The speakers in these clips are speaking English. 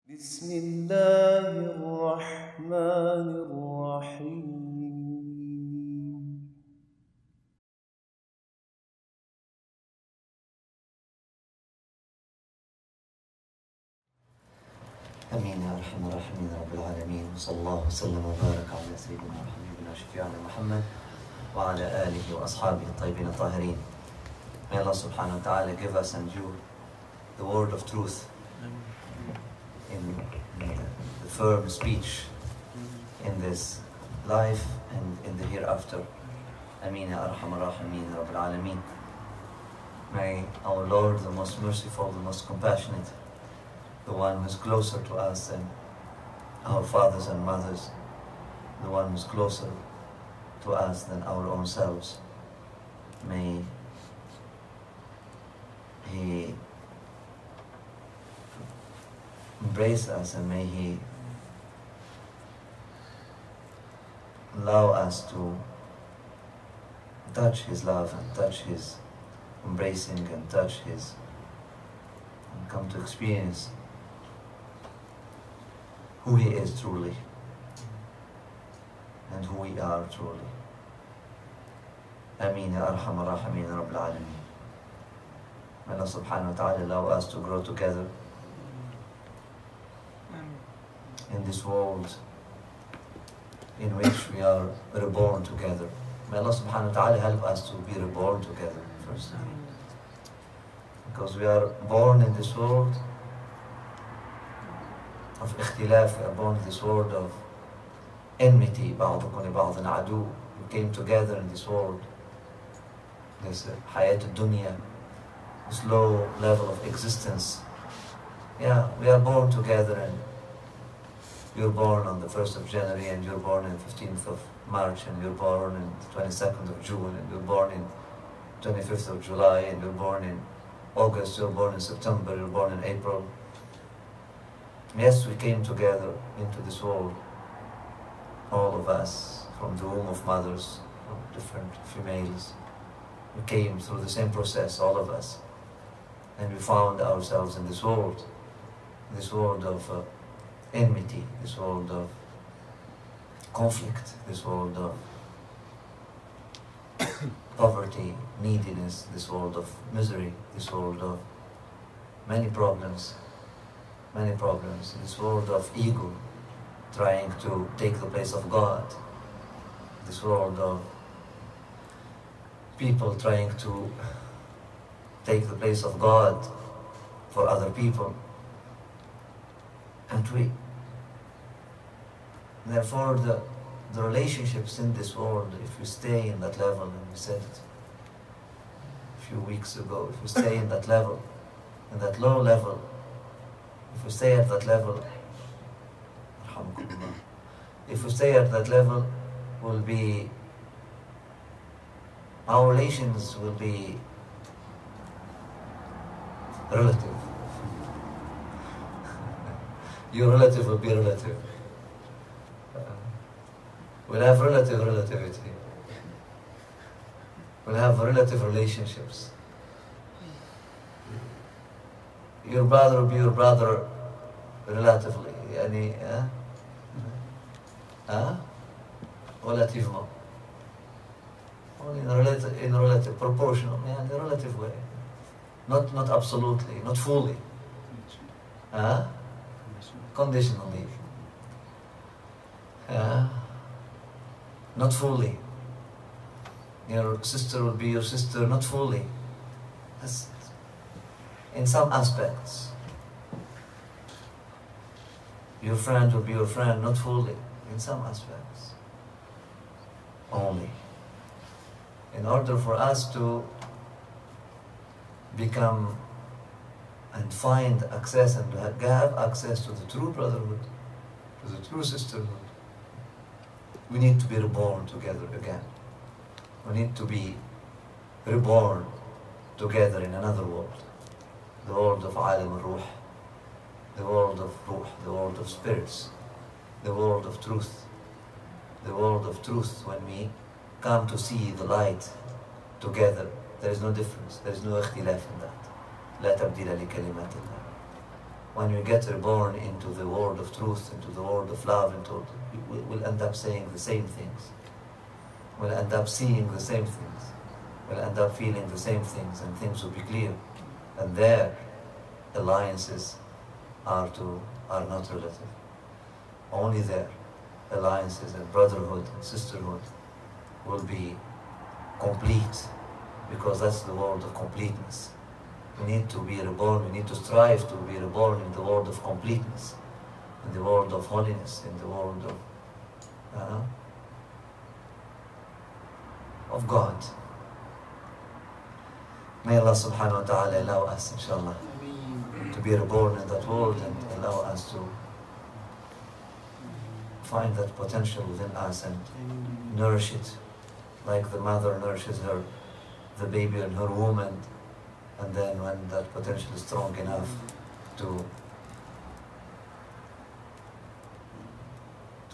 بسم الله الرحمن الرحيم. آمين يا أرحم الراحمين رب العالمين. وصلى الله وسلم وبارك على سيدنا وحبيبنا شفيعنا محمد وعلى آله وأصحابه الطيبين الطاهرين. May Allah subhanahu wa ta'ala give us and you the word of truth in the firm speech in this life and in the hereafter. Ameen ya Arham ar-Rahimin Rabbil Alameen. May our Lord, the most merciful, the most compassionate, the one who is closer to us than our fathers and mothers, the one who is closer to us than our own selves, may He embrace us and may He allow us to touch His love and touch His embracing and touch His and come to experience who He is truly and who we are truly. Ameen ya Arham ar-Rahimin Rabbil Alameen. May Allah subhanahu wa ta'ala allow us to grow together in this world in which we are reborn together. May Allah subhanahu wa ta'ala help us to be reborn together first. Because we are born in this world of ikhtilaf, we are born in this world of enmity, بعضكم لبعض عدو. We came together in this world, this hayat al-dunya, this low level of existence. Yeah, we are born together, and you're born on the 1st of January, and you're born on the 15th of March, and you're born on the 22nd of June, and you're born in 25th of July, and you're born in August, you're born in September, you're born in April. Yes, we came together into this world, all of us, from the womb of mothers, from different females. We came through the same process, all of us. And we found ourselves in this world of enmity, this world of conflict, this world of poverty, neediness, this world of misery, this world of many problems, this world of ego trying to take the place of God, this world of people trying to take the place of God for other people. And therefore the relationships in this world, if we stay in that level, and we said it a few weeks ago, if we stay in that level, in that low level, if we stay at that level, if we stay at that level, our relations will be relative. Your relative will be relative. We'll have relativity. We'll have relative relationships. Your brother will be your brother relatively. Relativement. Only in a relative, proportional, in a relative way. Not absolutely, not fully. Conditionally. Not fully. Your sister will be your sister, not fully. In some aspects. Your friend will be your friend, not fully. In some aspects. Only. In order for us to become and find access and to have access to the true brotherhood, to the true sisterhood, we need to be reborn together again. We need to be reborn together in another world. The world of Alim al-Ruh, the world of Ruh, the world of spirits, the world of truth. The world of truth, when we come to see the light together, there is no difference, there is no ikhtilaf in that. لا تبديل لكلمات الله. when we get reborn into the world of truth, into the world of love, we'll end up saying the same things. We'll end up seeing the same things. We'll end up feeling the same things, and things will be clear. And their alliances are not relative. Only their alliances and brotherhood and sisterhood will be complete, because that's the world of completeness. We need to be reborn, we need to strive to be reborn in the world of completeness, in the world of holiness, in the world of God. May Allah subhanahu wa ta'ala allow us, inshallah, to be reborn in that world, and allow us to find that potential within us and nourish it, like the mother nourishes the baby in her womb, and then when that potential is strong enough to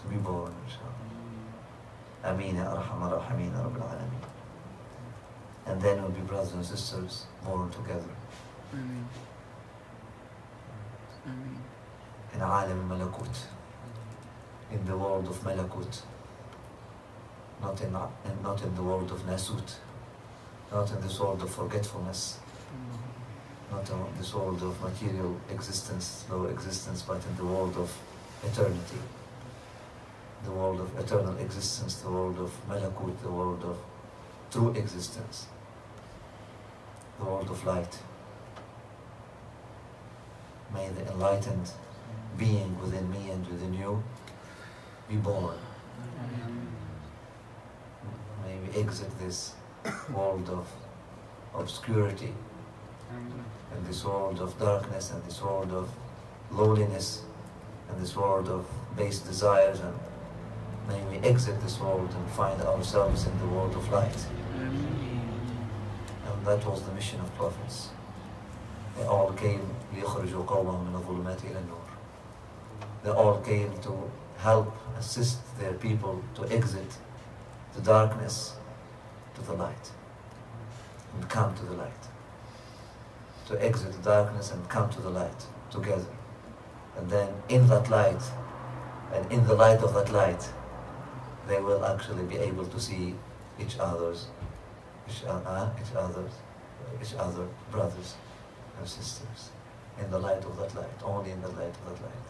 be born, inshallah. Ameen ya arhamar rahimin ya rabbil alameen. And then we'll be brothers and sisters born together. Ameen. Ameen. In alam malakut, in the world of malakut, not in the world of nasut, not in this world of forgetfulness, not in this world of material existence, low existence, but in the world of eternity, the world of eternal existence, the world of malakut, the world of true existence, the world of light. May the enlightened being within me and within you be born. May we exit this world of obscurity, and this world of darkness, and this world of lowliness, and this world of base desires, and may we exit this world and find ourselves in the world of light. And that was the mission of prophets. They all came لِيَخْرِجُوا قَوْمَهُمْ مِنَ الظُّلُمَاتِ إِلَى النُّورِ. They all came to help, assist their people to exit the darkness to the light, and come to the light. To exit the darkness and come to the light together. And then in that light, and in the light of that light, they will actually be able to see each other, brothers and sisters, in the light of that light, only in the light of that light.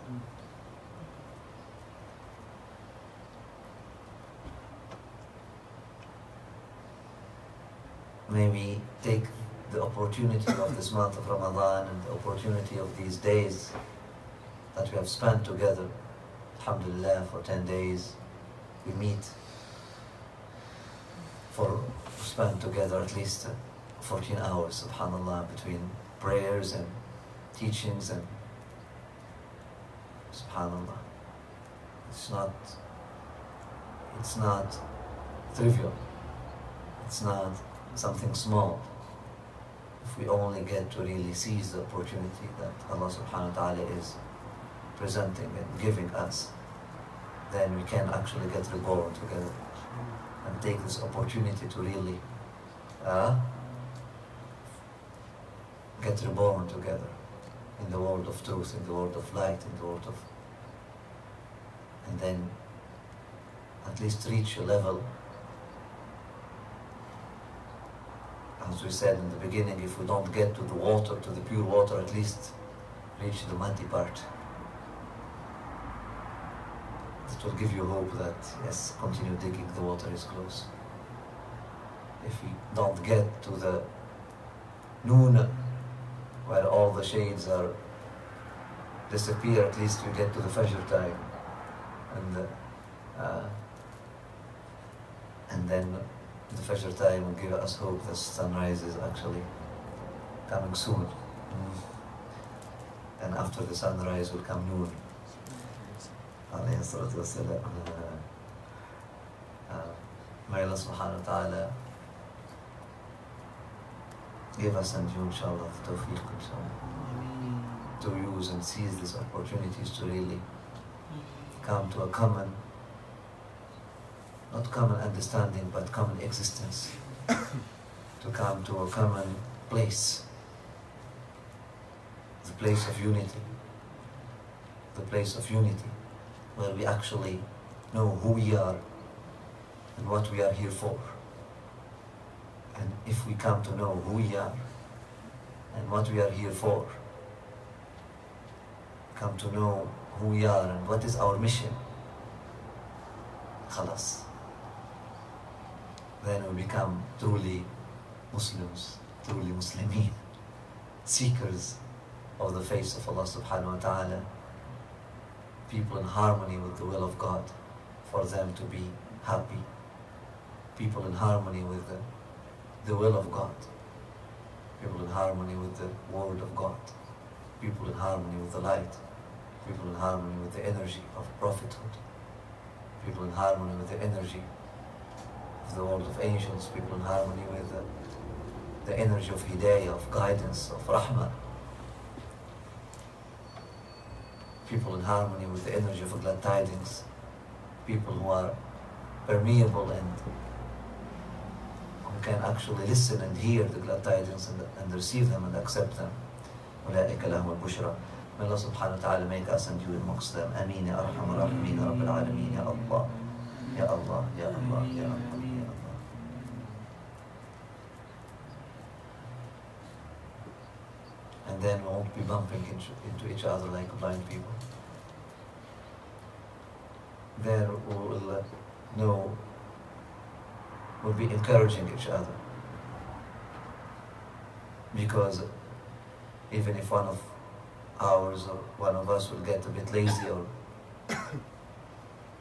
May we take the opportunity of this month of Ramadan and the opportunity of these days that we have spent together, alhamdulillah, for 10 days. We meet spend together at least 14 hours, subhanallah, between prayers and teachings, and subhanallah. It's not trivial. It's not something small. If we only get to really seize the opportunity that Allah subhanahu wa ta'ala is presenting and giving us, then we can actually get reborn together and take this opportunity to really get reborn together in the world of truth, in the world of light, in the world of... and then at least reach a level, as we said in the beginning, if we don't get to the water, to the pure water, at least reach the muddy part. It will give you hope that, yes, continue digging, the water is close. If we don't get to the noon, where all the shades are disappear, at least we get to the Fajr time. And then the Fajr time will give us hope that sunrise is actually coming soon. And after the sunrise will come noon. May Allah subhanahu wa ta'ala give us and you, inshallah, the tawfiq, inshallah, to use and seize these opportunities to really come to a common, not common understanding, but common existence, to come to a common place, the place of unity, the place of unity, where we actually know who we are and what we are here for. And if we come to know who we are and what we are here for, come to know who we are and what is our mission, khalas, then we become truly Muslims, truly Muslimin, seekers of the face of Allah subhanahu wa ta'ala, people in harmony with the will of God, for them to be happy, people in harmony with the will of God, people in harmony with the word of God, people in harmony with the light, people in harmony with the energy of prophethood, people in harmony with the energy of the world of angels, people in harmony with the energy of hidayah, of guidance, of rahmah, people in harmony with the energy of glad tidings, people who are permeable and who can actually listen and hear the glad tidings and receive them and accept them. أولئك لهم البشرى. May Allah subhanahu wa ta'ala make us and you amongst them. Ameen ya arhamar rahimin ya rabbil alameen ya Allah. Ya Allah, ya Allah, ya Allah, ya Allah. And then we won't be bumping into each other like blind people. Then we will know, we'll be encouraging each other. Because even if one of ours or one of us will get a bit lazy, or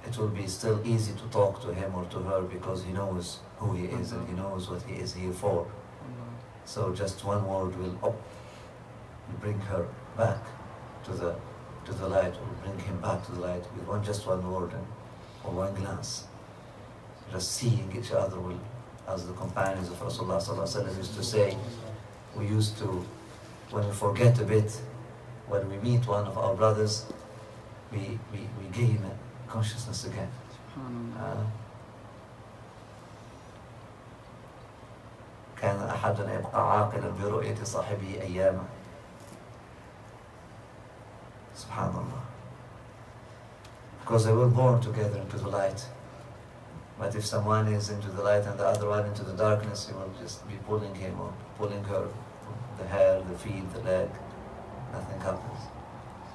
it will be still easy to talk to him or to her because he knows who he is and he knows what he is here for. So just one word will bring her back to the light, or bring him back to the light with just one word or one glance. Just seeing each other will, as the companions of Rasulullah sallallahu alaihi wasallam used to say, we used to, when we forget a bit, when we meet one of our brothers, we gain consciousness again. كان أحدنا يبقى عاقلا برؤية صاحبه أياما. Subhanallah. Because they were born together into the light. But if someone is into the light and the other one into the darkness, you will just be pulling him or pulling her, the hair, the feet, the leg. Nothing happens.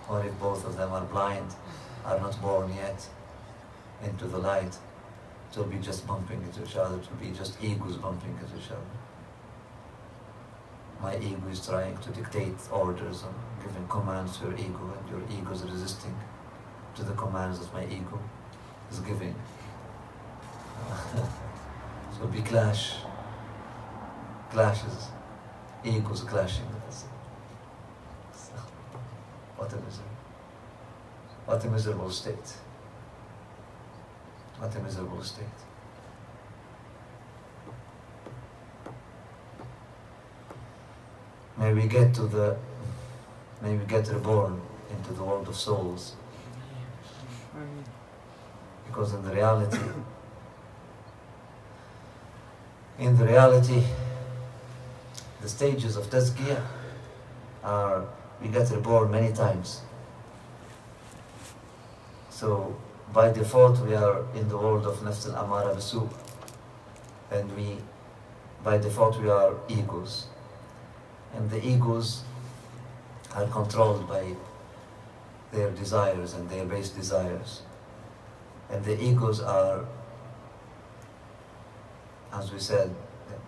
Or if both of them are blind, are not born yet into the light, it will be just bumping into each other. It will be just egos bumping into each other. My ego is trying to dictate orders and giving commands to your ego, and your ego is resisting to the commands that my ego is giving. So it will be clashes, egos clashing. What a misery. What a miserable state. What a miserable state. May we get reborn into the world of souls. Because in the reality, the stages of tazkiyah are, we get reborn many times. So by default we are in the world of nafs al-amara bisu, and by default we are egos, and the egos are controlled by their desires and their base desires, and the egos are, as we said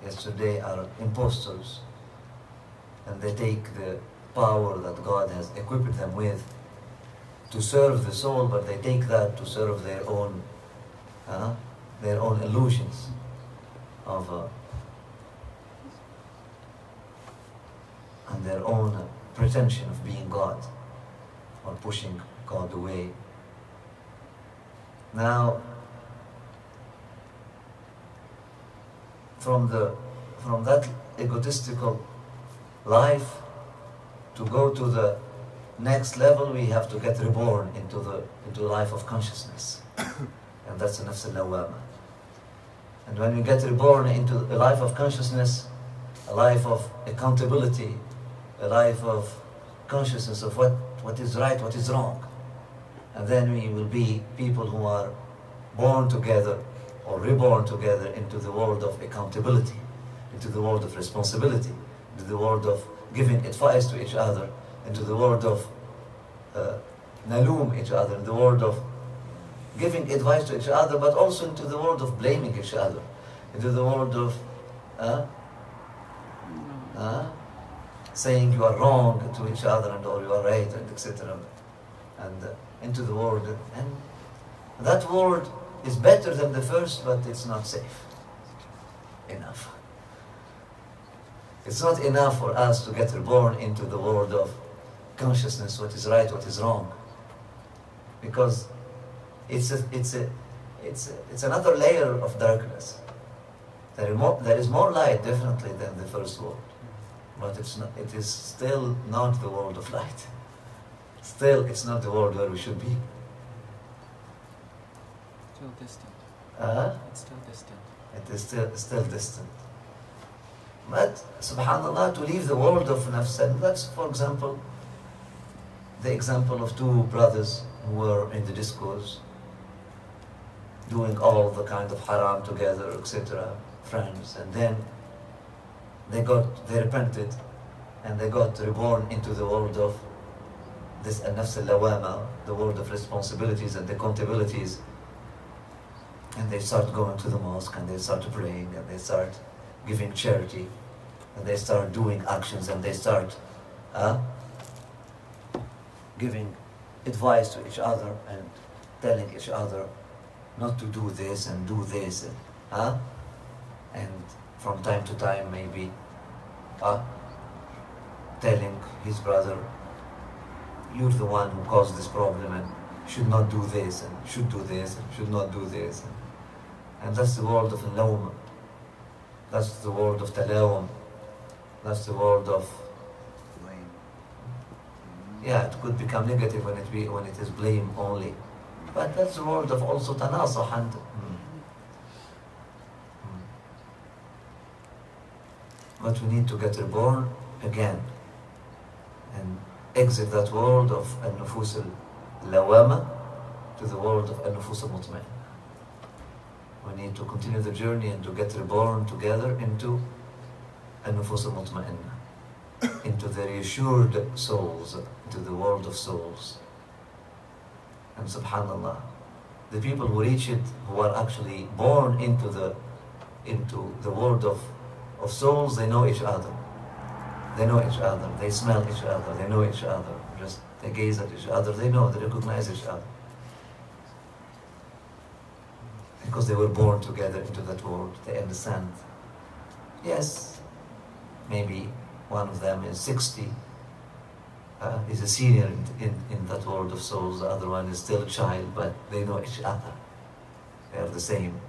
yesterday, are impostors, and they take the power that God has equipped them with to serve the soul, but they take that to serve their own illusions of and their own pretension of being God, or pushing God away. Now, from that egotistical life, to go to the next level, we have to get reborn into the life of consciousness, and that's the nafs al-lawwama. And when we get reborn into a life of consciousness, a life of accountability, a life of consciousness of what is right, what is wrong, And then we will be people who are born together or reborn together into the world of accountability, into the world of responsibility, into the world of giving advice to each other, into the world of naloom each other, in the world of giving advice to each other, but also into the world of blaming each other, into the world of saying you are wrong to each other and or you are right and etc. And into the world, and that world is better than the first, but it's not safe enough. It's not enough for us to get reborn into the world of consciousness, what is right, what is wrong, because it's another layer of darkness. There is more light definitely than the first world, but it is still not the world of light. Still, it's not the world where we should be. Still distant. It's still distant. It is still distant. But, subhanAllah, to leave the world of nafs, and that's, for example, the example of two brothers who were in the discourse, doing all the kind of haram together, etc., friends, and then they repented, and they got reborn into the world of this nafs al-lawama, the world of responsibilities and accountabilities, and they start going to the mosque, and they start praying, and they start giving charity, and they start doing actions, and they start giving advice to each other and telling each other not to do this and do this, and from time to time maybe telling his brother, you're the one who caused this problem and should not do this and should do this and should not do this, and that's the world of al-lawm, that's the world of talawum, that's the world of it could become negative when it is blame only, but that's the world of also tanasah and but we need to get reborn again and exit that world of al-nufus al-lawama to the world of al-nufus al-mutma'in. We need to continue the journey and to get reborn together into al-nufus al-mutma'inna, into the reassured souls, into the world of souls. And subhanallah, the people who reach it, who are actually born into the world of souls, they know each other. They know each other, they smell each other, they know each other. Just they gaze at each other, they know, they recognize each other. Because they were born together into that world, they understand. Yes, maybe one of them is 60, is a senior in that world of souls, the other one is still a child, but they know each other. They are the same.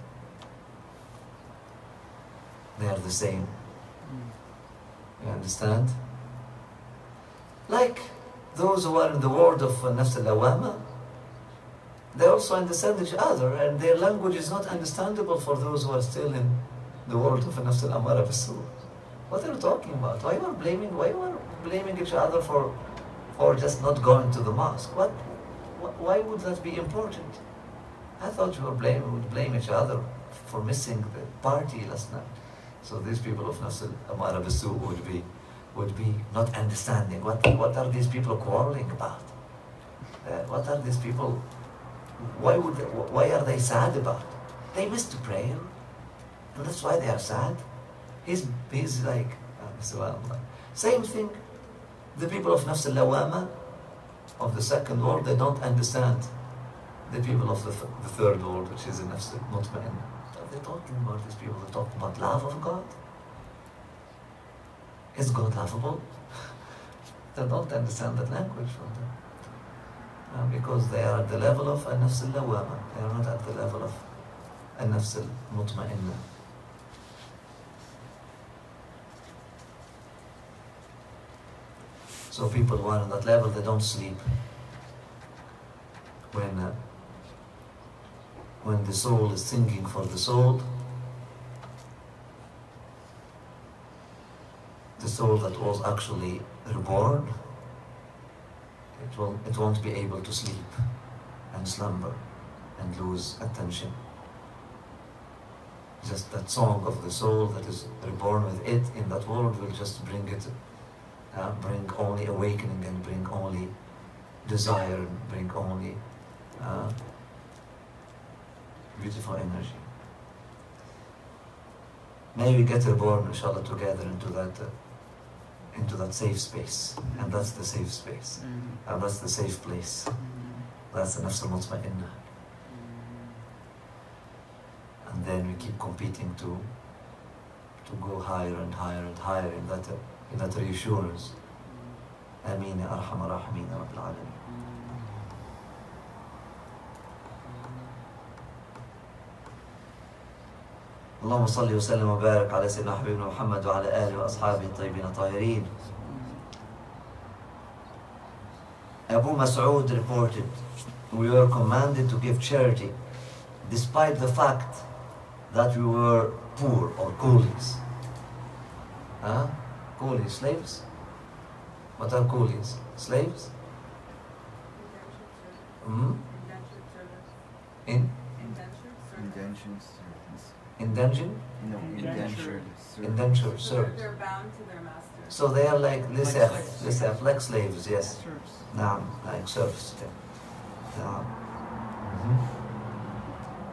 They are the same. You understand? Like those who are in the world of nafs al-lawama, they also understand each other, and their language is not understandable for those who are still in the world of nafs al-amara bis-su'. What are you talking about? Why you are blaming each other for just not going to the mosque? Why would that be important? I thought you would blame each other for missing the party last night. So these people of nafs al-amara bis-su' would be not understanding what are these people quarreling about? What are these people? Why are they sad about? They missed the prayer, and that's why they are sad. He's like, same thing. The people of nafs al-lawama, of the second world, they don't understand the people of the third world, which is the nafs al-mutma'in. What are they talking about? These people are talking about love of God. Is God lovable? They don't understand that language from them. Because they are at the level of nafs al-lawama. They are not at the level of nafs al-mutma'inna. So people who are on that level, they don't sleep. When the soul is singing for the soul that was actually reborn, it won't be able to sleep. and slumber and lose attention. Just that song of the soul that is reborn with it in that world will just bring it, bring only awakening and bring only desire and bring only beautiful energy. May we get reborn, inshallah, together into that safe space, and that's the safe space, and that's the safe place. That's the nafs al-mutma'innah. And then we keep competing to go higher and higher and higher in that reassurance. Ameen ya arhamar rahimin ya rabbil alameen. اللهم صل وسلم وبارك على سيدنا حبيبنا محمد وعلى آله وأصحابه الطيبين الطاهرين. Abu Mas'ud reported, we were commanded to give charity despite the fact that we were poor or coolies. Coolies, slaves? What are coolies? Slaves? Indentured? No, indentured. Indentured servants. They're bound to their master. So they are like like slaves, yes. Serfs. Naam, like serfs. Naam.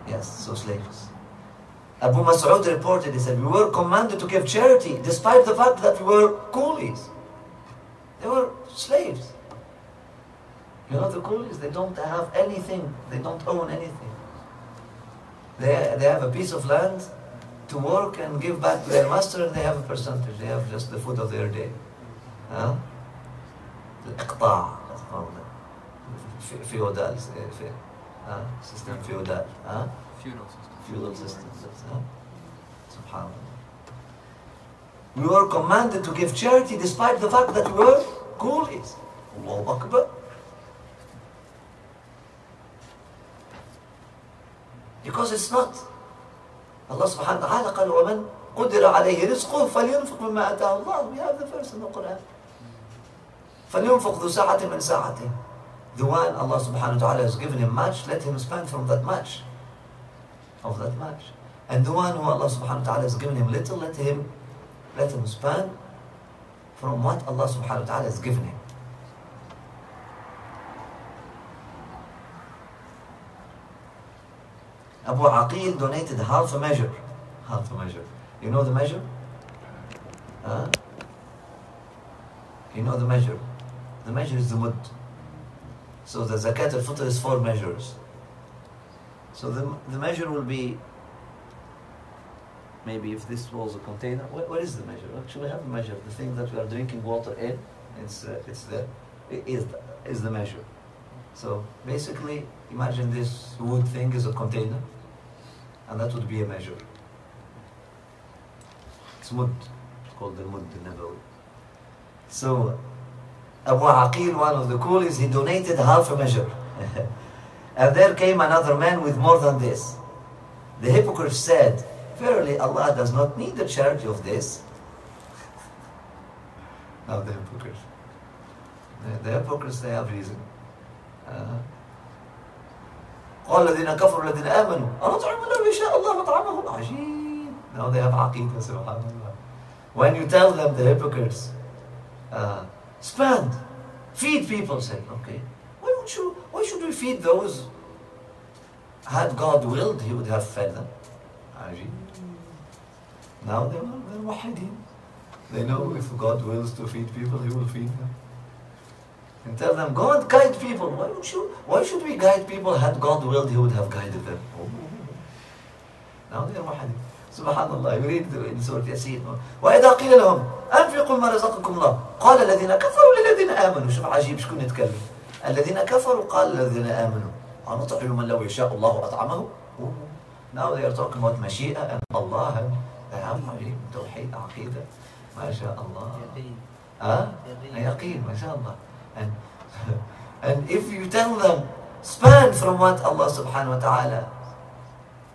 Yes, so slaves. Abu Mas'ud reported, he said, we were commanded to give charity despite the fact that we were coolies. They were slaves. You know the coolies, they don't have anything, they don't own anything. They have a piece of land to work and give back to their master, and they have a percentage, they have just the food of their day. The iqta', that's called it. Feudal system, feudal. Feudal system. SubhanAllah. We were commanded to give charity despite the fact that we were coolies. Allahu Akbar. Because it's not. Allah subhanahu wa ta'ala قال وَمَنْ قُدِرَ عَلَيْهِ رِزْقُهُ فَلْيُنْفِقْ مِمَّا آتَاهُ اللَّهُ. We have the verse in the Quran. فَلْيُنْفِقْ ذُو سَعَةٍ مِنْ سَعَةِهِ. The one Allah subhanahu wa ta'ala has given him much, let him spend from that much. Of that much. And the one who Allah subhanahu wa ta'ala has given him little, let him spend from what Allah subhanahu wa ta'ala has given him. Abu Aqil donated half a measure. Half a measure. You know the measure? You know the measure? The measure is the mud. So the zakat al-fitr is 4 measures. So the measure will be, maybe if this was a container, what is the measure? Actually, we have a measure. The thing that we are drinking water in, is the measure. So basically, imagine this wood thing is a container, and that would be a measure. It's mud. It's called the mud al-nabawi. So Abu Aqil, one of the coolies, he donated half a measure. And there came another man with more than this. The hypocrites said, verily Allah does not need the charity of this. Now the hypocrites. The hypocrites, they have reason. قال الذين كفروا الذين آمنوا أنطعم لو يشاء الله مطعمهم عجيب. Now they have عقيدة, subhanallah. When you tell them, the hypocrites, spend, feed people, say, okay, why should we feed those? Had God willed, He would have fed them. Ajib. Now they're muwahideen. They know if God wills to feed people, He will feed them. And tell them, go and guide people. Why should we guide people? Had God willed, He would have guided them. Now they're muwahideen. Subhanallah, you read in Surah Yasin. وَإِذَا قِيلَ لَهُمْ أَنْفِقُوا مَا رَزَقَكُمُ اللَّهُ قَالَ الَّذِينَ كَفَرُوا لِلَّذِينَ آمَنُوا. شوف عجيب شكون يتكلم. الَّذِينَ كَفَرُوا قَالَ الَّذِينَ آمَنُوا أَنُطْعِمُ مَنْ لَوْ يَشَاءُ اللَّهُ أَطْعَمَهُ. Now they are talking about Mashi'a and Allah, and they have عجيب توحيد عقيدة. ما شاء الله. يقين, ما شاء Allah. And if you tell them, spend from what Allah subhanahu wa ta'ala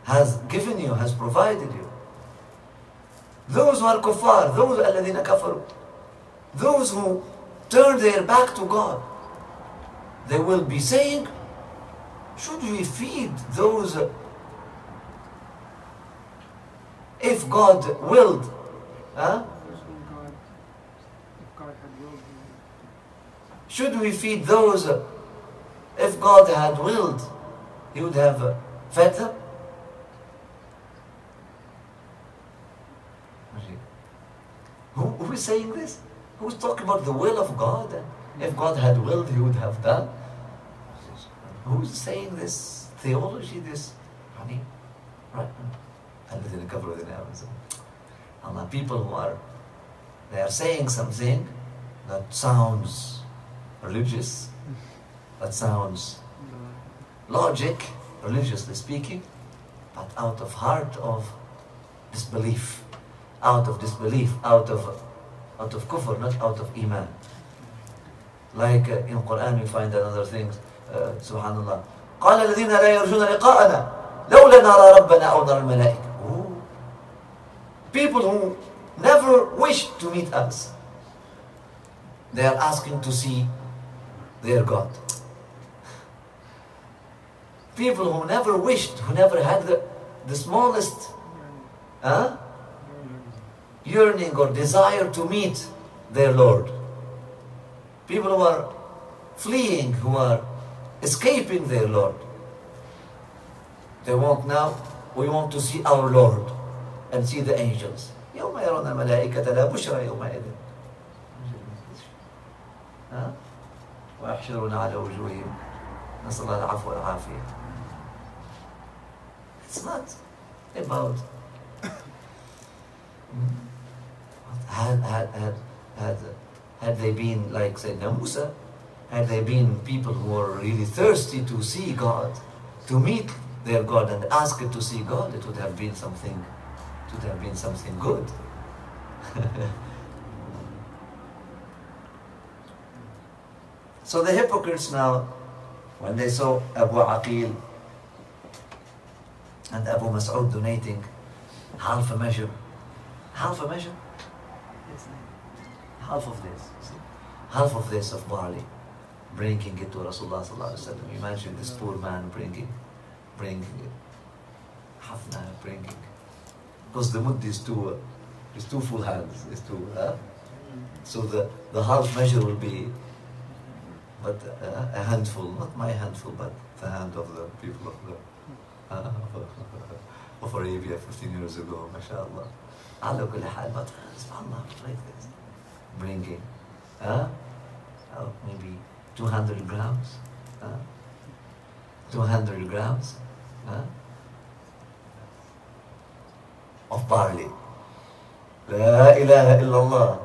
has given you, has provided you. Those who are kuffar, those الذين كفروا, those who turn their back to God, they will be saying, should we feed those if God willed? Huh? Should we feed those if God had willed? He would have fed them? Who is saying this? Who's talking about the will of God? If God had willed, He would have done. Who's saying this theology, this honey? Right? الذين كفروا الذين آمنوا. People who are, they are saying something that sounds religious, that sounds logic, religiously speaking, but out of heart of disbelief, out of kufr, not out of iman. Like in Quran we find another thing, subhanallah. قال الذين لا يرجون لقاءنا لولا نرى ربنا أو نرى الملائكة. People who never wish to meet us, they are asking to see their God. People who never wished, who never had the smallest yearning or desire to meet their Lord. People who are fleeing, who are escaping their Lord. They want now, we want to see our Lord and see the angels. يوم يرون الملائكة لا بشرى يومئذ ويحشرون على وجوههم نسأل الله العفو والعافية. It's not about had they been like Sayyidina Musa, had they been people who were really thirsty to see God, to meet their God and ask to see God, it would have been something good. So the hypocrites now, when they saw Abu Aqil and Abu Mas'ud donating half a measure, half of barley, bringing it to Rasulullah sallallahu alaihi wasallam. Imagine this poor man bringing it, half an hour bringing, because the mud is two full hands, so the half measure will be, but a handful, not my handful, but the hand of the people of Arabia 15 years ago, mashallah. على كل حال, but subhanallah, like this, bringing, maybe 200 grams, 200 grams of barley. La ilaha illallah.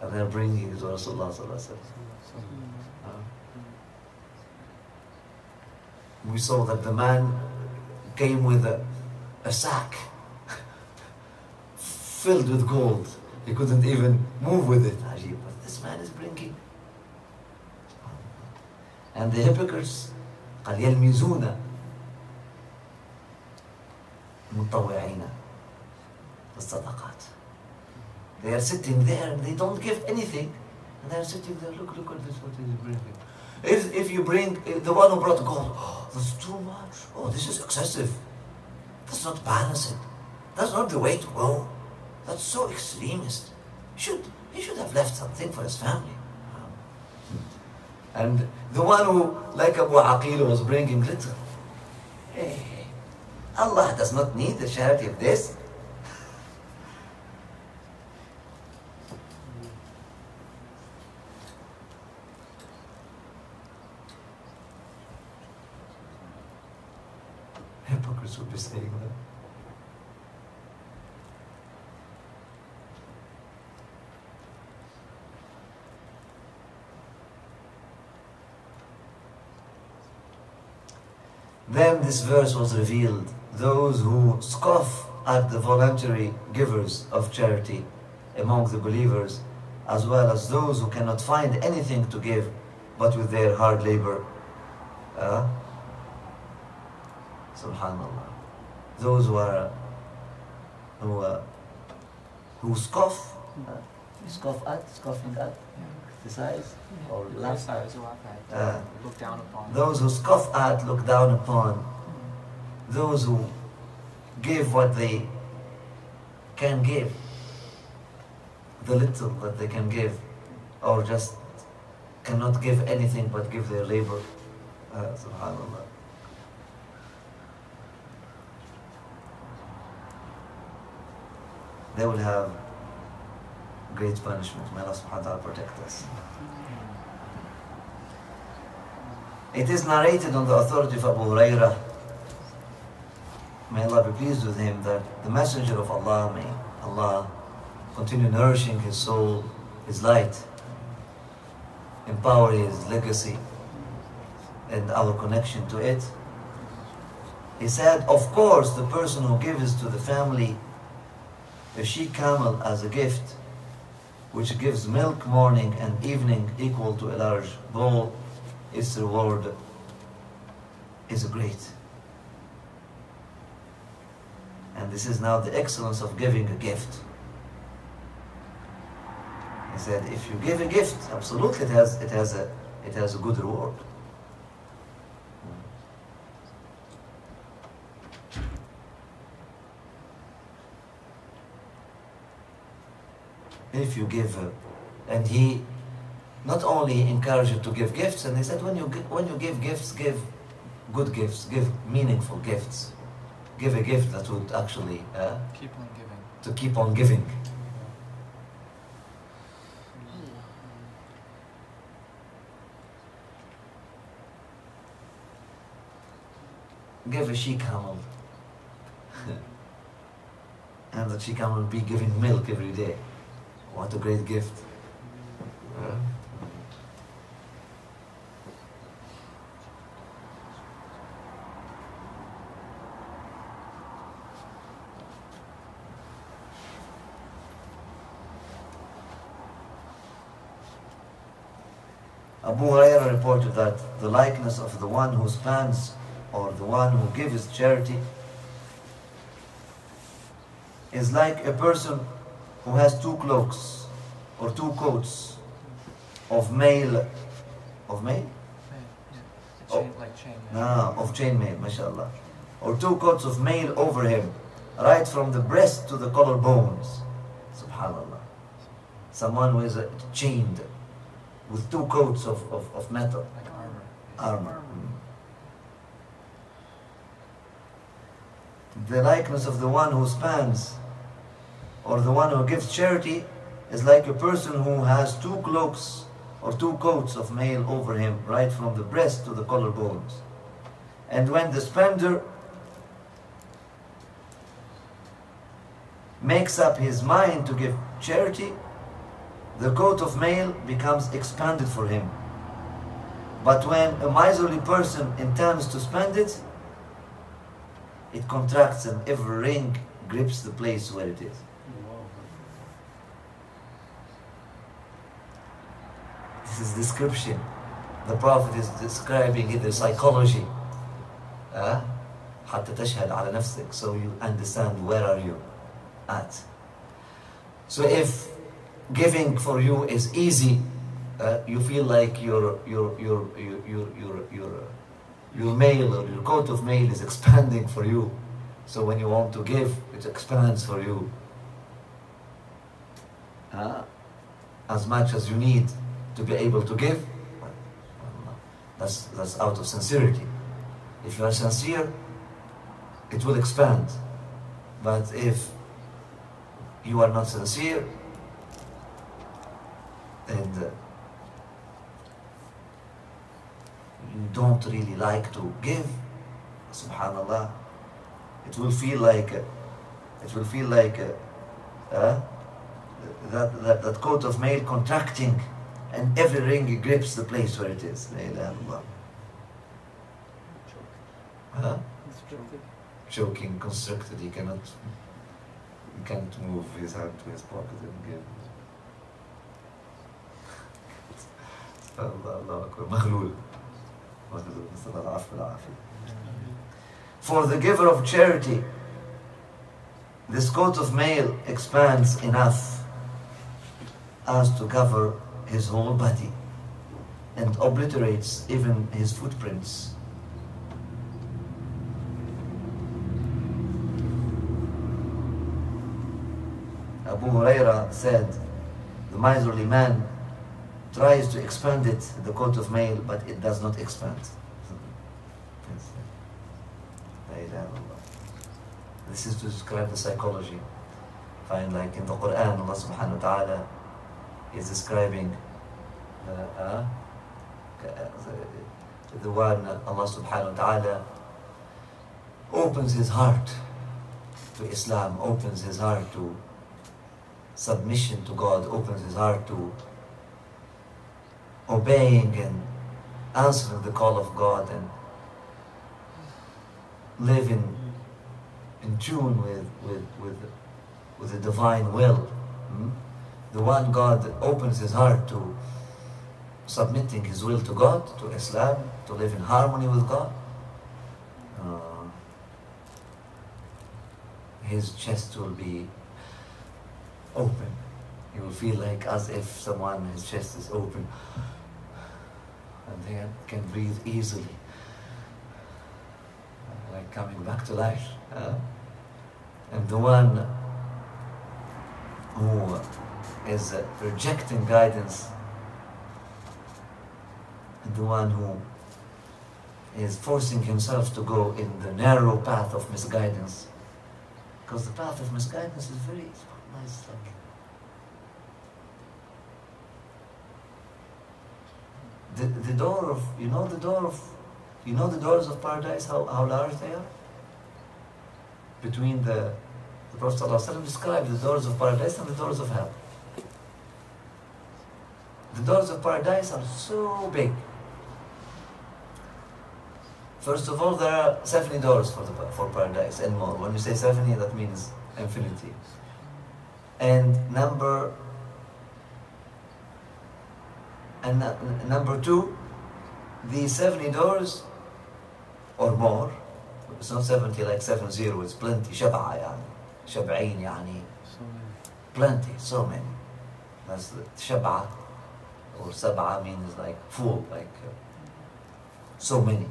And they're bringing it to Rasulullah sallallahu alaihi wasallam. We saw that the man came with a sack filled with gold. He couldn't even move with it. But this man is bringing. And the hypocrites, قال يلمزون متطوعين الصدقات. They are sitting there and they don't give anything. And they are sitting there, look at this, what is he bringing? If you bring, the one who brought gold, oh, that's too much. Oh, this is excessive. That's not balanced. That's not the way to go. That's so extremist. He should have left something for his family. And the one who, like Abu Aqil, was bringing little. Hey, Allah does not need the charity of this. Hypocrites would be saying that. Then this verse was revealed. Those who scoff at the voluntary givers of charity among the believers, as well as those who cannot find anything to give but with their hard labor. Subhanallah. Those who scoff, scoffing at criticize or laugh at. Criticize, laugh at, look down upon. Those who scoff at, look down upon. Those who give what they can give, the little that they can give, or just cannot give anything but give their labor. Subhanallah. They will have great punishment. May Allah subhanahu wa ta'ala protect us. It is narrated on the authority of Abu Hurairah, may Allah be pleased with him, that the Messenger of Allah, may Allah continue nourishing his soul, his light, empower his legacy and our connection to it. He said, of course, the person who gives to the family a she-camel as a gift, which gives milk morning and evening equal to a large bowl, its reward is great. And this is now the excellence of giving a gift. He said, if you give a gift, absolutely it has a good reward. If you give, and he not only encouraged you to give gifts, and he said, when you give gifts, give good gifts, give meaningful gifts, give a gift that would actually keep on giving. To keep on giving. Give a she-camel, and the she-camel will be giving milk every day. What a great gift. Abu Hurairah reported that the likeness of the one who spends or the one who gives charity is like a person who has two cloaks or two coats of mail. Of mail? Chain, like chain mail. No, of chain mail, mashallah. Or two coats of mail over him, right from the breast to the collarbones. Subhanallah. Someone who is chained with two coats of metal. Like armor. Armor. The likeness of the one who spends or the one who gives charity is like a person who has two cloaks or two coats of mail over him, right from the breast to the collarbones. And when the spender makes up his mind to give charity, the coat of mail becomes expanded for him. But when a miserly person intends to spend it, it contracts and every ring grips the place where it is. This is description. The Prophet is describing it, the psychology. حتى تشهد على نفسك, so you understand where are you at. So if giving for you is easy, you feel like your mail or your coat of mail is expanding for you. So when you want to give, it expands for you. As much as you need to be able to give, that's out of sincerity. If you are sincere, it will expand. But if you are not sincere, and you don't really like to give, subhanallah, it will feel like that coat of mail contracting, and every ring grips the place where it is. La ilaha illallah. Choking, constricted, he can't move his hand to his pocket and give. For the giver of charity, this coat of mail expands enough as to cover his whole body and obliterates even his footprints. Abu Huraira said, the miserly man tries to expand it, the coat of mail, but it does not expand. This is to describe the psychology. Find like in the Quran, Allah subhanahu wa ta'ala is describing the one Allah subhanahu wa ta'ala opens his heart to Islam, opens his heart to submission to God, opens his heart to obeying and answering the call of God and living in tune with the divine will. The one God opens his heart to submitting his will to God, to Islam, to live in harmony with God. His chest will be open. He will feel like as if someone, his chest is open and they can breathe easily, like coming back to life. And the one who is rejecting guidance, and the one who is forcing himself to go in the narrow path of misguidance, because the path of misguidance is very nice. The door of, the doors of paradise, how large they are? Between the Prophet ﷺ described the doors of paradise and the doors of hell. The doors of paradise are so big. First of all, there are 70 doors for paradise and more. When you say 70, that means infinity. And number two, these 70 doors or more, it's not 70 like 70, it's plenty. شبعة يعني, شبعين يعني, plenty, so many. That's the شبعة or سبعة means like full, like so many.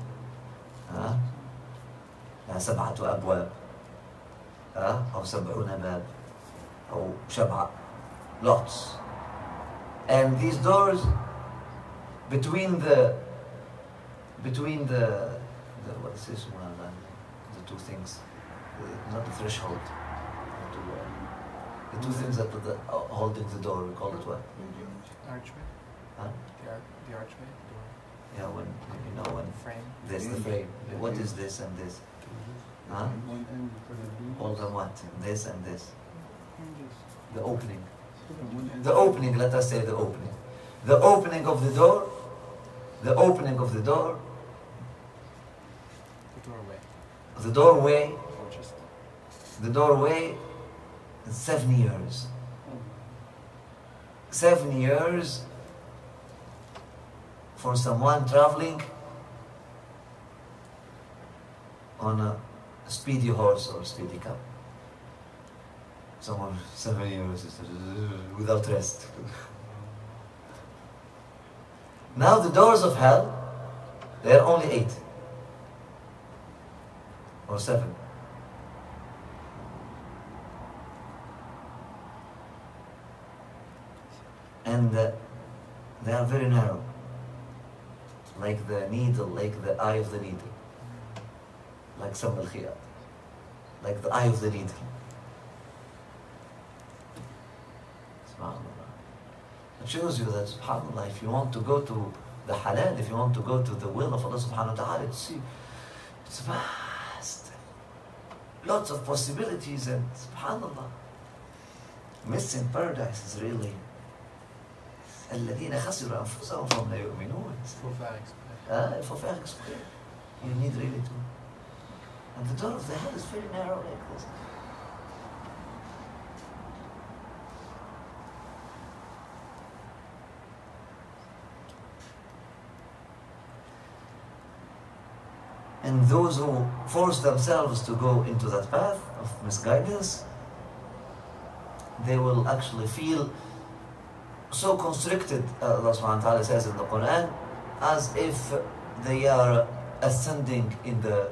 سبعة أبواب أو 70 باب أو شبعة, lots. And these doors between the what is this one? The two things, not the threshold, the two things that are holding the door. We call it what? Archway. Huh? The archway. Yeah, when Frame. This the frame. What is this and this? Huh? Hold on what? This and this. The opening. The opening. Let us say the opening. The opening of the door. The opening of the door. The doorway. The doorway. Or just The doorway is 7 years. 7 years for someone traveling on a speedy horse or speedy car. Someone 7 years without rest. Now the doors of hell, they are only 8 or 7. And they are very narrow, like the needle, like the eye of the needle, like some al-khiyat, like the eye of the needle. SubhanAllah. It shows you that, SubhanAllah, if you want to go to the halal, if you want to go to the will of Allah subhanahu wa ta'ala, it's vast. Lots of possibilities, and SubhanAllah, missing paradise is really الذين خسروا أنفسهم فهم لا يؤمنون. For fair explain. You need really to. And the door of the hell is very narrow like this. And those who force themselves to go into that path of misguidance, they will actually feel so constricted, Allah subhanahu wa ta'ala says in the Quran, as if they are ascending in the,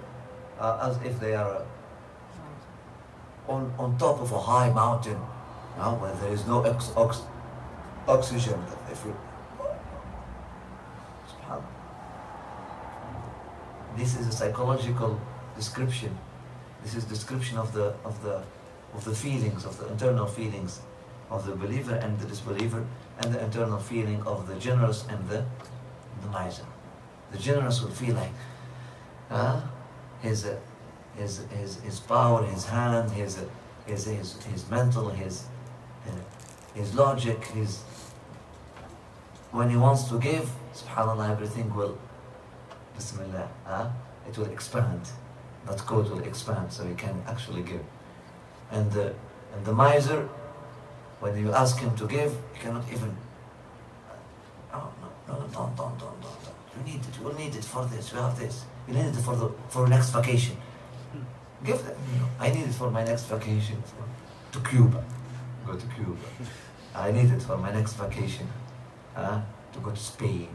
as if they are on top of a high mountain, where there is no oxygen. If you, subhanallah. This is a psychological description. This is description of the feelings, of the internal feelings of the believer and the disbeliever, and the internal feeling of the generous and the miser. The generous will feel like his power, his hand, his mental, his logic, when he wants to give, subhanallah, everything will, bismillah, it will expand. That code will expand, so he can actually give. And the miser, when you ask him to give, he cannot even. Oh no, don't. You need it. We'll need it for this. We have this. You need it for next vacation. Give them. No, I need it for my next vacation to Cuba. Go to Cuba. I need it for my next vacation. To go to Spain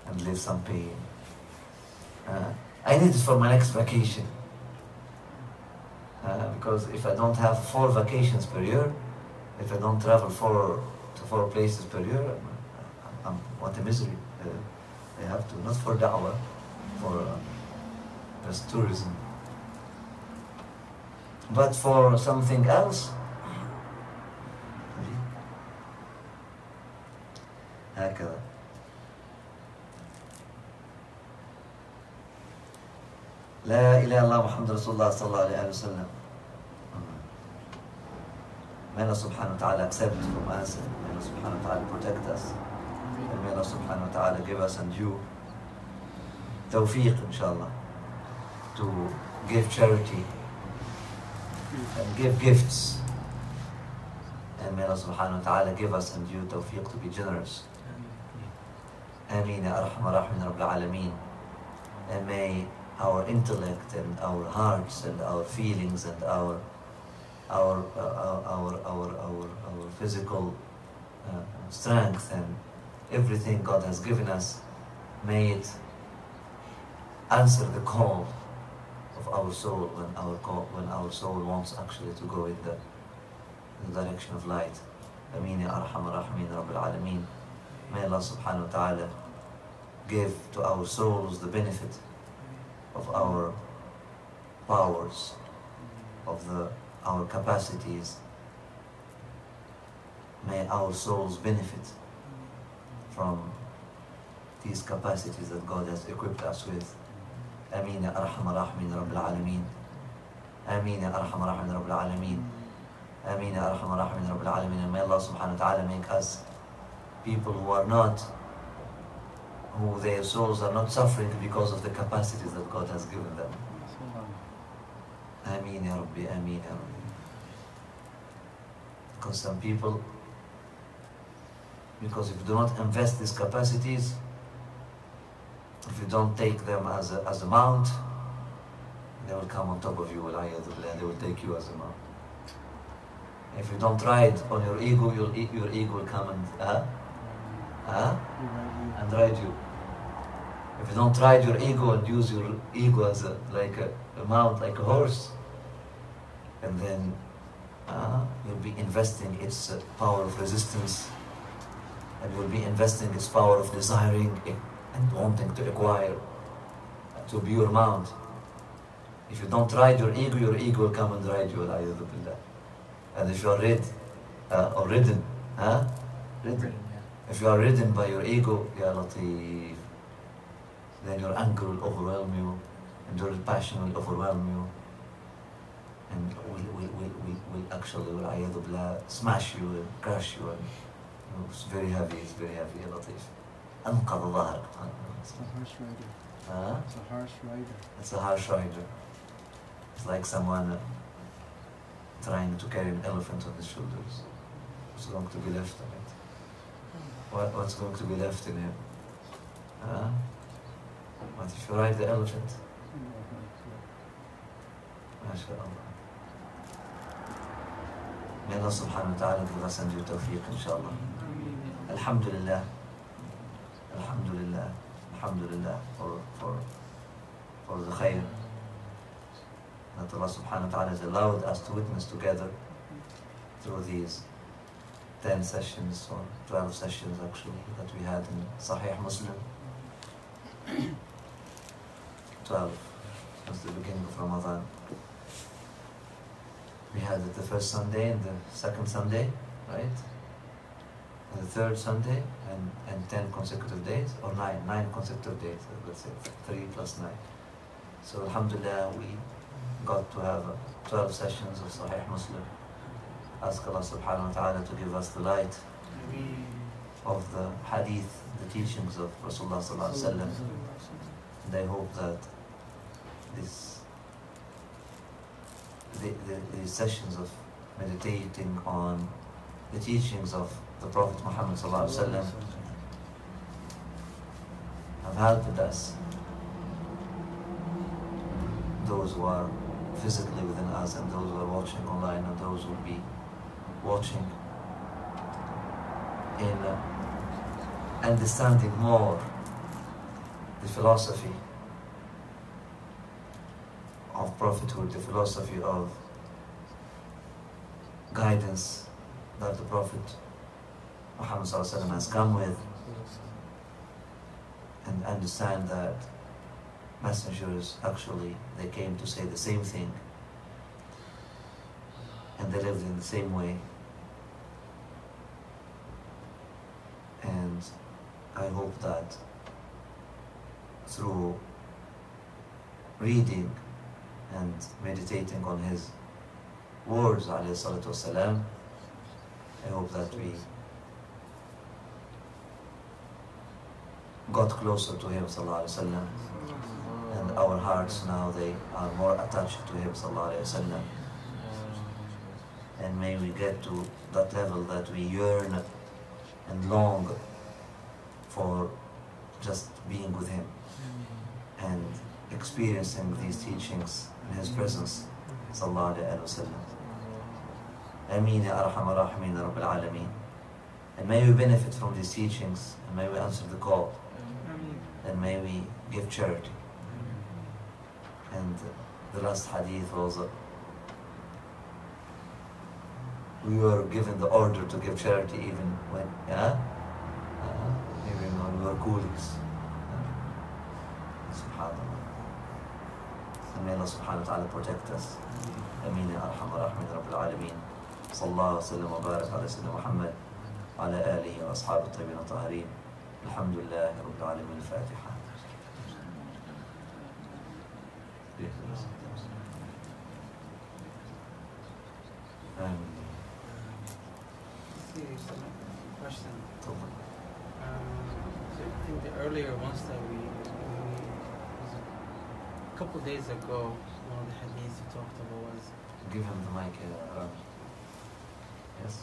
and live some pain. I need it for my next vacation. Because if I don't have 4 vacations per year, if I don't travel to 4 places per year, what a misery. I have to, not for da'wah, for just tourism. But for something else, هكذا. لا إله إلا الله محمد رسول الله صلى الله عليه وسلم. May Allah subhanahu wa ta'ala accept from us, and may Allah subhanahu wa ta'ala protect us, and may Allah subhanahu wa ta'ala give us and you tawfiq, inshallah, to give charity and give gifts, and may Allah subhanahu wa ta'ala give us and you tawfiq to be generous. Ameen ya arhamar rahimin rabbil alameen. And may our intellect and our hearts and our feelings and our physical strength and everything God has given us, may it answer the call of our soul when our soul wants actually to go in the direction of light. Ameen ya arhamar rahimin rabbil alameen. May Allah subhanahu wa ta'ala give to our souls the benefit of our powers, of our capacities. May our souls benefit from these capacities that God has equipped us with. Ameen ya arhamar rahimin rabbil alameen. Ameen ya arhamar rahimin rabbil alameen. Ameen ya arhamar rahimin rabbil alameen. And may Allah subhanahu wa ta'ala make us people who their souls are not suffering because of the capacities that God has given them. Ameen ya Rabbi, Ameen ya Rabbi. Because some people, because if you do not invest these capacities, if you don't take them as a mount, they will come on top of you, they will take you as a mount. If you don't ride on your ego, your ego will come and ride you. If you don't ride your ego and use your ego as a mount, like a horse, and then you'll be investing its power of resistance, and you'll be investing its power of desiring and wanting to acquire, to be your mount. If you don't ride your ego will come and ride you. And if you are ridden, if you are ridden by your ego, Ya Latif, then your anger will overwhelm you, and your passion will overwhelm you, and will actually smash you and crush you, and it's very heavy, Ya Latif. أنقذ ظهرك. It's a harsh rider. Huh? It's a harsh rider. It's a harsh rider. It's like someone trying to carry an elephant on his shoulders. What's going to be left of it? What's going to be left in him? Huh? What if you ride the elephant? MashaAllah. May Allah subhanahu wa ta'ala give us and you tawfiq, inshallah. Alhamdulillah. Alhamdulillah. Alhamdulillah for the khair that Allah subhanahu wa ta'ala has allowed us to witness together through these 10 sessions or 12 sessions actually that we had in Sahih Muslim. 12 was the beginning of Ramadan. We had it the first Sunday and the second Sunday, right? And the third Sunday and 10 consecutive days, or 9 consecutive days, let's say 3 plus 9. So alhamdulillah, we got to have 12 sessions of Sahih Muslim. Ask Allah subhanahu wa ta'ala to give us the light of the hadith, the teachings of Rasulullah sallallahu alaihi wasallam. And I hope that these sessions of meditating on the teachings of the Prophet Muhammad sallallahu alaihi wasallam have helped us, those who are physically within us and those who are watching online and those who will be watching, in understanding more the philosophy of prophethood, the philosophy of guidance that the Prophet Muhammad ﷺ has come with, and understand that messengers actually, they came to say the same thing and they lived in the same way. And I hope that through reading and meditating on his words, alayhi salatu wasalam, I hope that we got closer to him, sallallahu alayhi wasallam, and our hearts now, they are more attached to him, sallallahu alayhi wasallam. And may we get to that level that we yearn and long for just being with him and experiencing these teachings in his presence, sallallahu alayhi wasallam. Ameen ya arhamar rahimin rabbil alameen. And may we benefit from these teachings, and may we answer the call, and may we give charity. And the last hadith was, we were given the order to give charity even when, even when we were coolies. Subhanallah. And may Allah subhanahu wa ta'ala protect us. Ameen ya arhamar rahimin rabbil alameen. Sallallahu wasallam wa barak ala sayyidina Muhammad wa ala alihi wa ashabihi at-tayyibin at-tahirin. Alhamdulillah rabbil alamin. Al-Fatiha. Question. So I think the earlier ones that we was a couple days ago, one of the hadiths you talked about was. Give him the mic, Ram. Yes.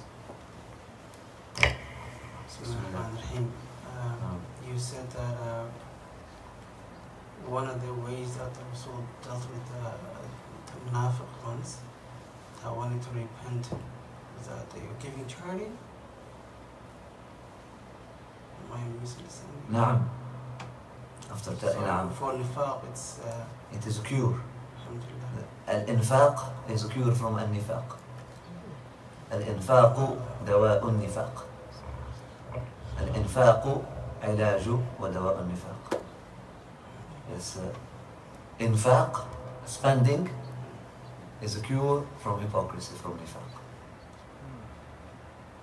You said that one of the ways that the Rasul dealt with the munafiq ones that wanted to repent was that they were giving charity. Am I misunderstanding? Naam. After that, naam. For nifaq, it's. It is a cure. Alhamdulillah. Al-infaq is a cure from al-nifaq. Al-infaq دواء النفاق. Al-infaq علاج ودواء النفاق. Yes, infaq, spending, is a cure from hypocrisy, from nifaq.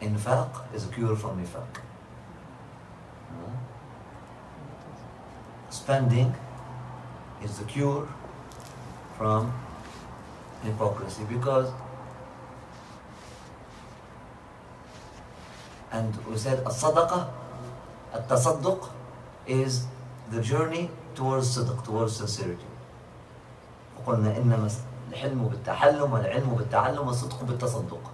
Infaq is a cure from nifaq. Spending is the cure from hypocrisy, because, and we said as-sadaqah, at-tasadduq is the journey towards sidq, towards sincerity. وقلنا إنما الحلم بالتحلم والعلم بالتعلم والصدق بالتصدق.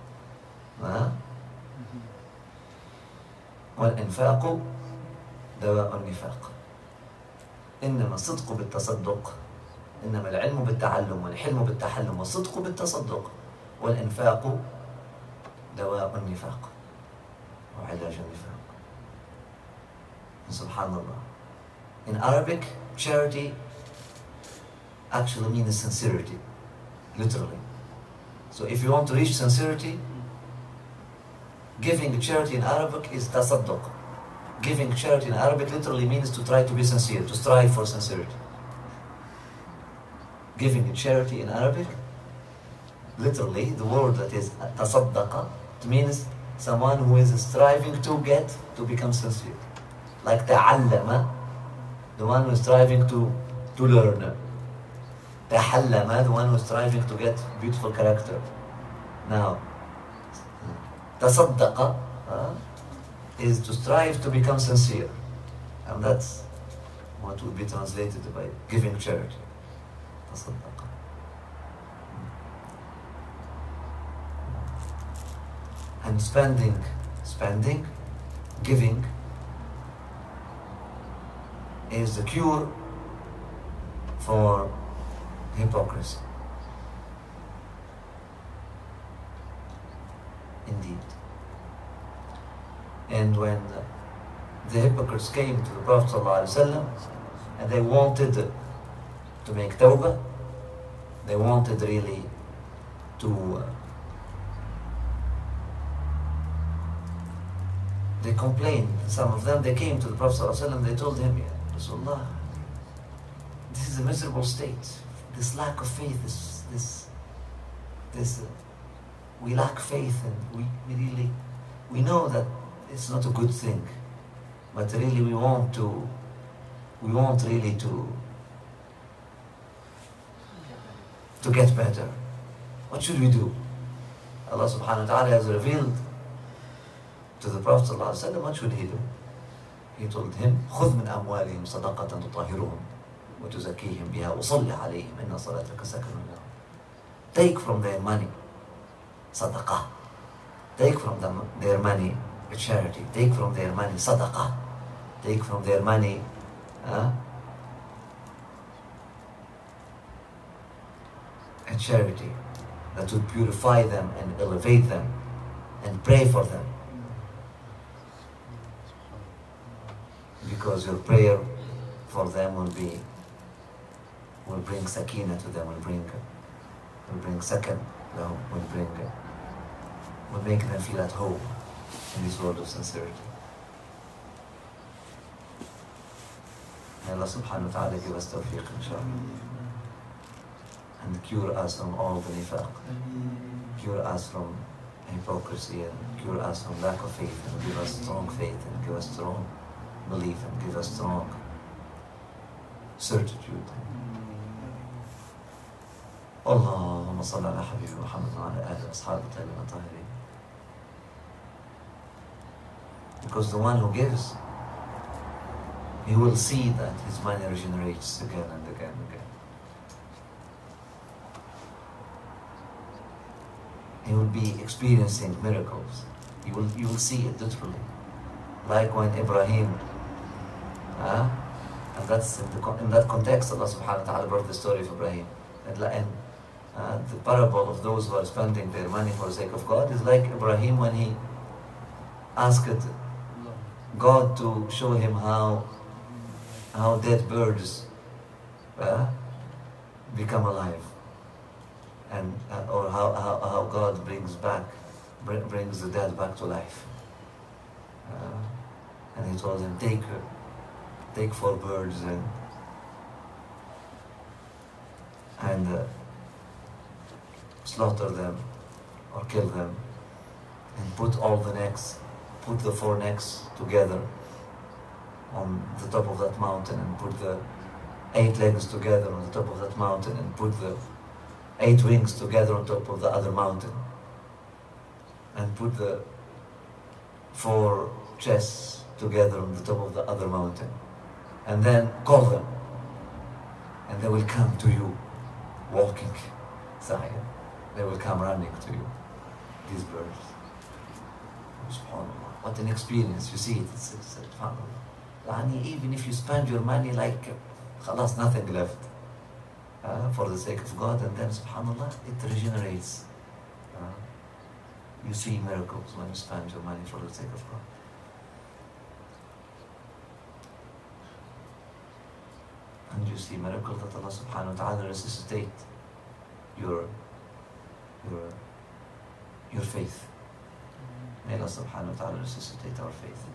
والإنفاق دواء النفاق. إنما الصدق بالتصدق، إنما العلم بالتعلم والحلم بالتحلم والصدق بالتصدق والإنفاق دواء النفاق وعلاج النفاق. Subhanallah. In Arabic, charity actually means sincerity, literally. So if you want to reach sincerity, giving charity in Arabic is tasadduq. Giving charity in Arabic literally means to try to be sincere, to strive for sincerity. Giving charity in Arabic, literally, the word that is tasaddaqa, it means someone who is striving to become sincere. Like ta'allama, the one who is striving to learn. Tahallama, the one who is striving to get beautiful character. Now, tasaddaqa is to strive to become sincere. And that's what would be translated by giving charity. Tasaddaqa. And spending, giving is the cure for hypocrisy. Indeed. And when the hypocrites came to the Prophet ﷺ and they wanted to make tawbah, they wanted really to they complained. Some of them, they came to the Prophet ﷺ, they told him, Ya Rasulullah, this is a miserable state, this lack of faith, we lack faith, and we know that it's not a good thing, but really we want really to get better. What should we do? Allah subhanahu wa ta'ala has revealed to the Prophet ﷺ, what should he do? He told him, خُذْ مِنْ أَمْوَالِهِمْ صَدَقَةً تُطَهِّرُهُمْ وَتُزَكِّيهِمْ بِهَا وَصَلِّ عَلَيْهِمْ إِنَّ صَلَاتَكَ سَكَنٌ لَهُمْ. Take from their money, sadaqah. Take from their money a charity. Take from their money sadaqah. Take from their money a charity that would purify them and elevate them, and pray for them. Because your prayer for them will bring sakina to them, will bring sakan, will make them feel at home in this world of sincerity. May Allah subhanahu wa ta'ala give us tawfiq, inshallah, and cure us from all the nifaq, cure us from hypocrisy, and cure us from lack of faith, and give us strong faith, and give us strong belief, and give us strong certitude. اللهم صل على حبيب محمد وعلى آله وأصحابه الطيبين الطاهرين. Because the one who gives, he will see that his money regenerates again and again and again. He will be experiencing miracles. You will see it literally. Like when Ibrahim, and that's in that context, Allah subhanahu wa ta'ala brought the story of Ibrahim. And the parable of those who are spending their money for the sake of God is like Ibrahim when he asked God to show him how dead birds become alive, and or how God brings the dead back to life. And he told him, take 4 birds and slaughter them or kill them, and put the 4 necks together on the top of that mountain, and put the 8 legs together on the top of that mountain, and put the 8 wings together on top of the other mountain, and put the 4 chests together on the top of the other mountain, and then call them, and they will come to you walking. Sahih. They will come running to you, these birds. SubhanAllah. What an experience. You see it. It's SubhanAllah. Even if you spend your money like khalas, nothing left, for the sake of God, and then SubhanAllah, it regenerates. You see miracles when you spend your money for the sake of God. And you see miracles that Allah subhanahu wa ta'ala resuscitate your faith. May Allah subhanahu wa ta'ala resuscitate our faith.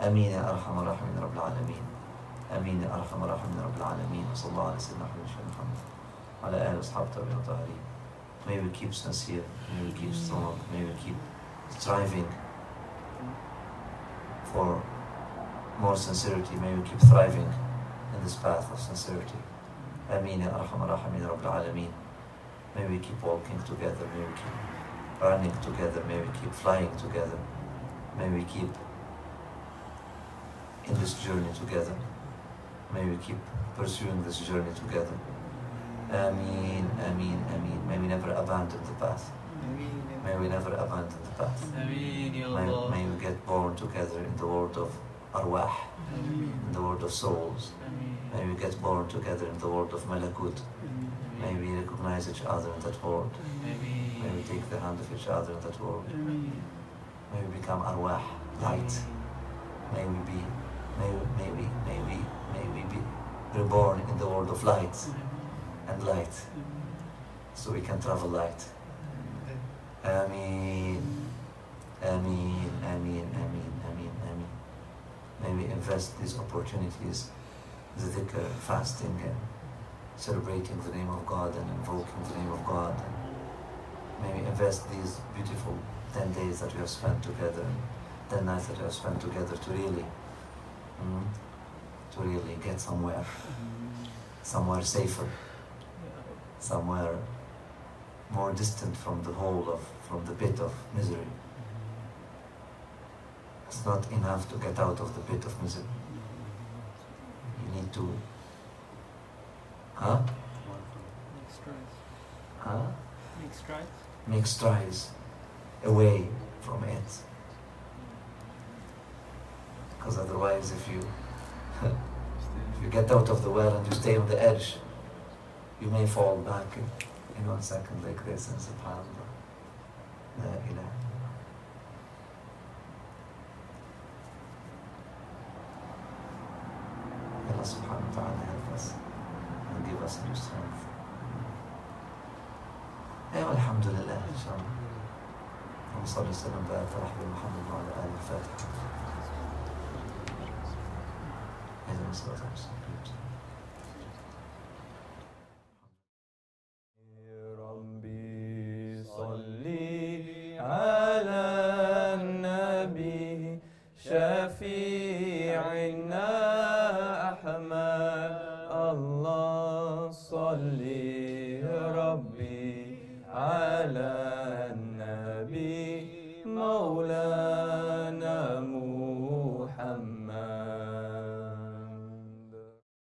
Ameen ya arhamar rahimin rabbil alameen. Ameen ya arhamar rahimin rabbil alameen. Wa sallallahu ala sayyidina Muhammad wa ala alihi wa ashabihi wa tabi'in. May we keep sincere, may we keep strong, may we keep striving for more sincerity, may we keep thriving in this path of sincerity. Ameen ya arhamar rahimin rabbil alameen. May we keep walking together, may we keep running together, may we keep flying together, may we keep in this journey together, may we keep pursuing this journey together. Ameen, Ameen, Ameen. May we never abandon the path. May we never abandon the path. May we get born together in the world of arwah, in the world of souls. May we get born together in the world of malakut. May we recognize each other in that world. May we take the hand of each other in that world. May we become arwah, light. May we be reborn in the world of light and light, so we can travel light. Ameen, Ameen, Ameen, Ameen, Ameen, Ameen. May we invest these opportunities, the dhikr, fasting, and celebrating the name of God and invoking the name of God. And may we invest these beautiful 10 days that we have spent together, 10 nights that we have spent together to really get somewhere safer, somewhere more distant from from the pit of misery. It's not enough to get out of the pit of misery. You need to, make strides away from it. Because otherwise, if you get out of the well and you stay on the edge, you may fall back in 1 second like this, and subhanAllah. La ilaha. Allah subhanahu wa ta'ala help us and give us new strength. Alhamdulillah, inshallah. اللهم صل وسلم وبارك على حبيبنا محمد وعلى آله الفاتحة. اهدنا الصراط المستقيم. ربي صل على النبي شفيعنا أحمد الله صل